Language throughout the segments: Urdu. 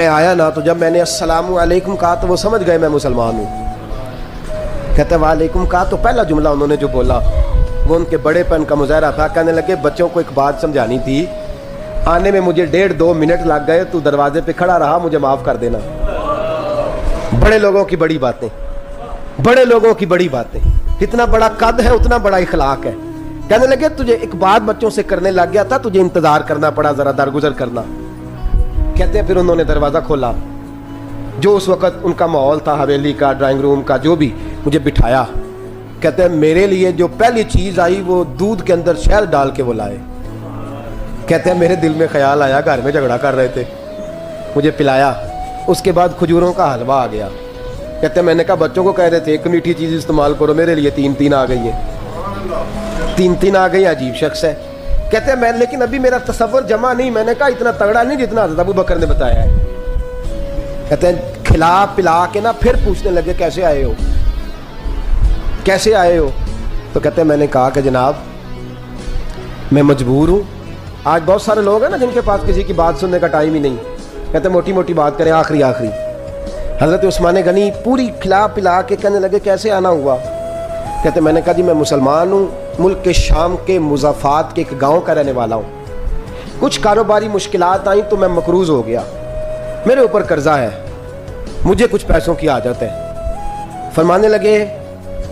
میں آیا نا تو جب میں نے السلام علیکم کہا تو وہ سمجھ گئے میں مسلمان ہوں. کہتے وعلیکم کہا تو پہلا جملہ انہوں نے جو بولا وہ ان کے بڑے پن کا مظاہرہ تھا. کہنے لگے بچوں کو ایک بات سمجھانی تھی, آنے میں مجھے 1.5-2 منٹ لگ گئے, تو دروازے پہ کھڑا رہا, مجھے معاف کر دینا. بڑے لوگوں کی بڑی باتیں, بڑے لوگوں کی بڑی باتیں. اتنا بڑا قد ہے اتنا بڑا اخلاق ہے. کہنے لگے تجھے ایک بات بچوں سے کرنے لگ گیا تھا, تجھے انتظار کرنا پڑا, ذرا درگزر کرنا. کہتے ہیں پھر انہوں نے دروازہ کھولا, جو اس وقت ان کا ماحول تھا حویلی کا, ڈرائنگ روم کا, جو بھی, مجھے بٹھایا. کہتے ہیں میرے لیے جو پہلی چیز آئی وہ دودھ کے اندر شہد ڈال کے وہ لائے. کہتے ہیں میرے دل میں خیال آیا گھر میں جھگڑا کر رہے تھے, مجھے پلایا. اس کے بعد کھجوروں کا حلوہ آ گیا. کہتے ہیں میں نے کہا بچوں کو کہہ رہے تھے ایک میٹھی چیز استعمال کرو, میرے لیے 3 آ گئی ہیں, 3 آ گئی. عجیب شخص ہے. کہتے ہیں میں لیکن ابھی میرا تصور جمع نہیں. میں نے کہا اتنا تگڑا نہیں جتنا حضرت ابو بکر نے بتایا ہے. کہتے ہیں کھلا پلا کے نا پھر پوچھنے لگے کیسے آئے ہو, کیسے آئے ہو. تو کہتے ہیں میں نے کہا کہ جناب میں مجبور ہوں. آج بہت سارے لوگ ہیں نا جن کے پاس کسی کی بات سننے کا ٹائم ہی نہیں. کہتے ہیں موٹی موٹی بات کریں, آخری. حضرت عثمان غنی پوری کھلا پلا کے کہنے لگے کیسے آنا ہوا. کہتے ہیں میں نے کہا جی میں مسلمان ہوں, ملک کے شام کے مضافات کے ایک گاؤں کا رہنے والا ہوں. کچھ کاروباری مشکلات آئیں تو میں مقروض ہو گیا, میرے اوپر قرضہ ہے, مجھے کچھ پیسوں کی حاجت ہے. فرمانے لگے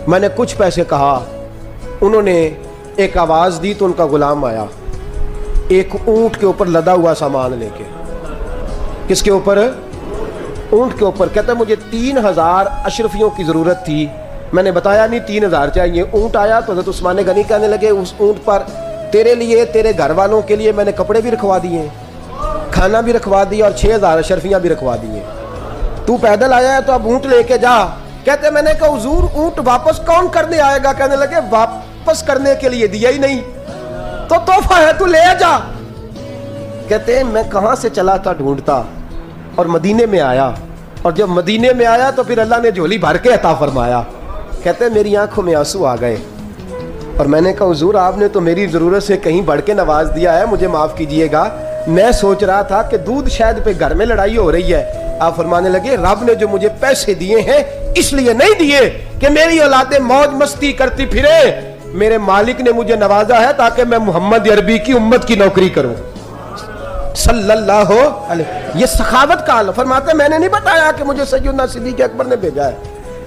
میں نے کچھ پیسے کہا, انہوں نے ایک آواز دی تو ان کا غلام آیا ایک اونٹ کے اوپر لدا ہوا سامان لے کے. کس کے اوپر؟ اونٹ کے اوپر. کہتا ہے مجھے 3000 اشرفیوں کی ضرورت تھی, میں نے بتایا نہیں 3000 چاہیے. اونٹ آیا تو حضرت عثمان غنی کہنے لگے اس اونٹ پر تیرے لیے تیرے گھر والوں کے لیے میں نے کپڑے بھی رکھوا دیے, کھانا بھی رکھوا دیا اور 6000 اشرفیاں بھی رکھوا دیے. تو پیدل آیا ہے تو اب اونٹ لے کے جا. کہتے ہیں میں نے کہا حضور اونٹ واپس کون کرنے آئے گا. کہنے لگے واپس کرنے کے لیے دیا ہی نہیں تو تحفہ ہے, تو لے جا. کہتے ہیں میں کہاں سے چلا تھا ڈھونڈتا اور مدینے میں آیا, اور جب مدینے میں آیا تو پھر اللہ نے جھولی بھر کے عطا فرمایا. کہتے ہیں میری آنکھوں میں آنسو آ گئے اور میں نے کہا حضور آپ نے تو میری ضرورت سے کہیں بڑھ کے نواز دیا ہے, مجھے معاف کیجئے گا. میں سوچ رہا تھا کہ دودھ شہد پہ گھر میں لڑائی ہو رہی ہے. آپ فرمانے لگے رب نے جو مجھے پیسے دیے ہیں اس لیے نہیں دیے کہ میری اولادیں موج مستی کرتی پھرے, میرے مالک نے مجھے نوازا ہے تاکہ میں محمد عربی کی امت کی نوکری کروں صلی اللہ علیہ. یہ سخاوت کا حال. فرماتے میں نے نہیں بتایا کہ مجھے سیدنا صدیق اکبر نے بھیجا ہے.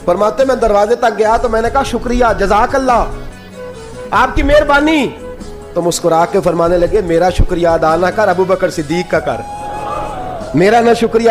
فرماتے میں دروازے تک گیا تو میں نے کہا شکریہ, جزاک اللہ, آپ کی مہربانی. تو مسکرا کے فرمانے لگے میرا شکریہ ادا نہ کر, ابو بکر صدیق کا کر. میرا نہ شکریہ